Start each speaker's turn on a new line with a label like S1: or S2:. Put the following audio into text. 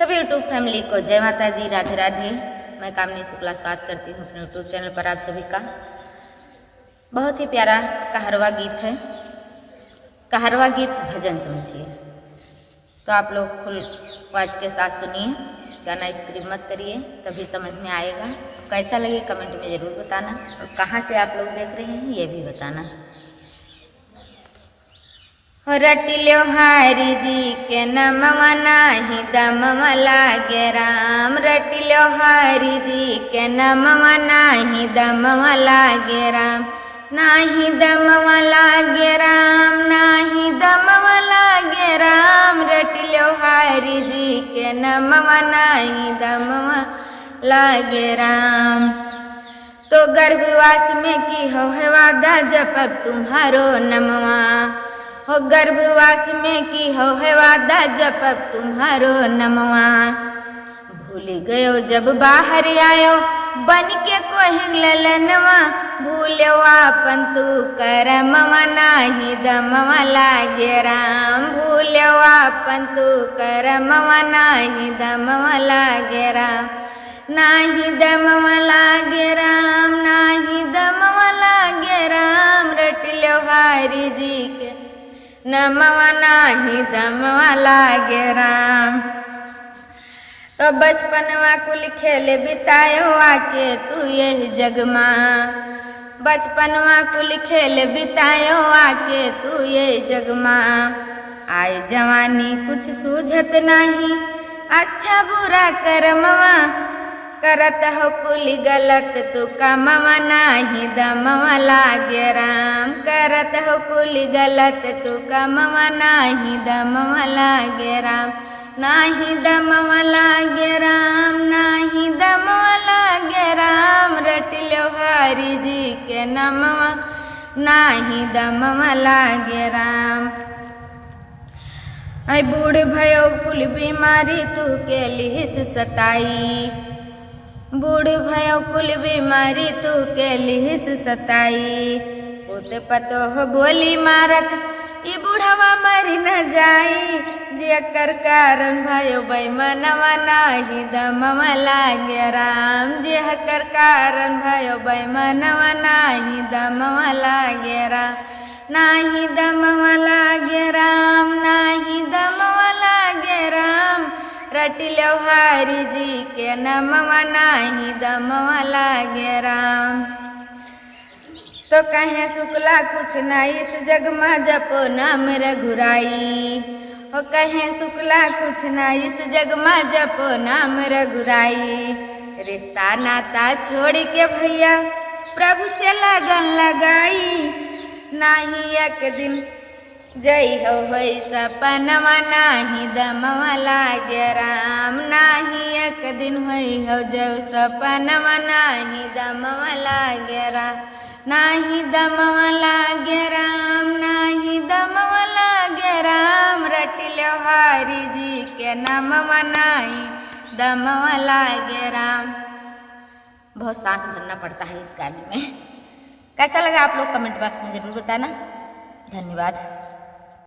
S1: सभी YouTube family को जय माता दी, राधे राधे। मैं कामनी शुक्ला स्वागत करती हूँ अपने यूट्यूब चैनल पर आप सभी का। बहुत ही प्यारा कहरवा गीत है, कहरवा गीत भजन समझिए। तो आप लोग फुल आवाज के साथ सुनिए, गाना स्क्रिप मत करिए, तभी समझ में आएगा। कैसा लगे कमेंट में ज़रूर बताना, और कहाँ से आप लोग देख रहे हैं ये भी बताना। रटिल्यो हरि जी के नमवा नाही दमवा लागे राम। रटिल्यो हरि जी के नमवा नाही दमवा लागे राम। नाही दमवा लागे राम, नाही दमवा लागे राम। रटिल्यो हरि जी के नमवा नाही दमवा लागे राम। तो गर्भवास में की हो है वादा, जपब तुम्हारो नमवा। हो गर्भवास में की हो है वादा, जपब तुम्हारो नमवा। भूल गयो जब बाहर आयो, बन के कोहि ललनवा। भूलो आपन तू करमवा, नाही दमवा लागे राम। भूलो आपन तू करमवा, नाही दमवा लागे राम। नाही दमवा लागे राम, नाही दमवा लागे राम। रटिल्यो हरि जी के नमवा नाही दमवा लागे राम। तो बचपनवा कुल खेल बितायो आके तू यही जगमा। बचपनवा कुल खेल बितायो आके तू यही जगमा। आए जवानी कुछ सूझत नहीं, अच्छा बुरा करमवा। करत हो कुल गलत तू कमवा, नाही दमवा लागे राम। करत हो कुल गलत तू कमवा, नाही दमवा लागे राम। नाही दमवा लागे राम, नाही दमवा लागे राम। रटिल्यो हरि जी के नमवा नाही दमवा लागे राम। आई बूढ़ भयो कुल बीमारी तू के लिहिस सताई। बूढ़ भयो कुल बीमारी तू के लिहिस सताई। पुत पतो हो बोली मारत, ई बूढ़वा मरी न जाई। जेकर कारण भयो बैमनवा, नाही दमवा लागे राम। जेकर कारण भयो बैमनवा, नाही दमवा लागे राम। नाही दमवा लागे राम, नाही दमवा लागे राम। रटिल्यो हरि जी के नमवा नाही दमवा लागे राम। तो कहे शुक्ला कुछ न इस जग में, जपो नाम रघुराई। हो कहे शुक्ला कुछ न इस जग में, जपो नाम रघुराई। रिश्ता नाता छोड़ के भैया प्रभु से लगन लगाई। नाही एक दिन जय हो सपनवा, नाही दमवा लागे राम। नाही एक दिन होई हो जो सपनवा, नाही दमवा लागे राम। नाही दमवा लागे राम, नाही दमवा लागे राम। रटिल्यो हरि जी के नमवा नाही दमवा लागे राम। बहुत सांस भरना पड़ता है इस गाने में। कैसा लगा आप लोग कमेंट बॉक्स में जरूर बताना। धन्यवाद।